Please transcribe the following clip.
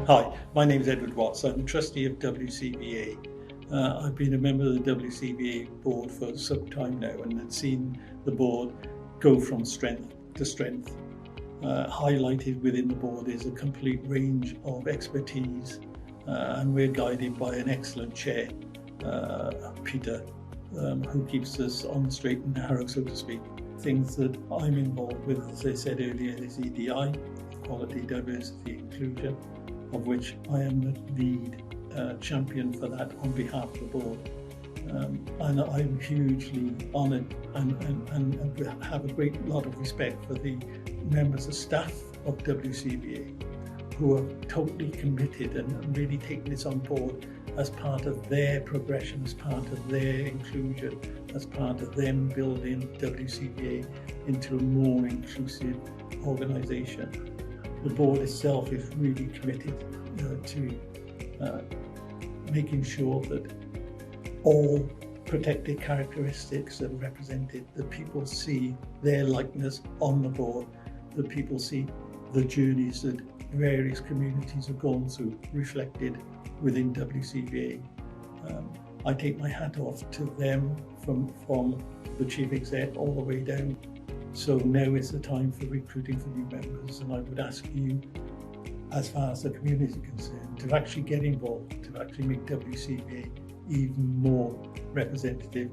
Hi, my name is Edward Watts. I'm the trustee of WCVA. I've been a member of the WCVA board for some time now and have seen the board go from strength to strength. Highlighted within the board is a complete range of expertise, and we're guided by an excellent chair, Peter, who keeps us on the straight and narrow, so to speak. Things that I'm involved with, as I said earlier, is EDI, Equality, Diversity, Inclusion, of which I am the lead champion for that on behalf of the board. And I'm hugely honoured and have a great lot of respect for the members of staff of WCVA who are totally committed and really taking this on board as part of their progression, as part of their inclusion, as part of them building WCVA into a more inclusive organisation. The board itself is really committed to making sure that all protected characteristics are represented, that people see their likeness on the board, that people see the journeys that various communities have gone through reflected within WCVA. I take my hat off to them from the chief exec all the way down. So now is the time for recruiting for new members, and I would ask you, as far as the community is concerned, to actually get involved, to actually make WCVA even more representative.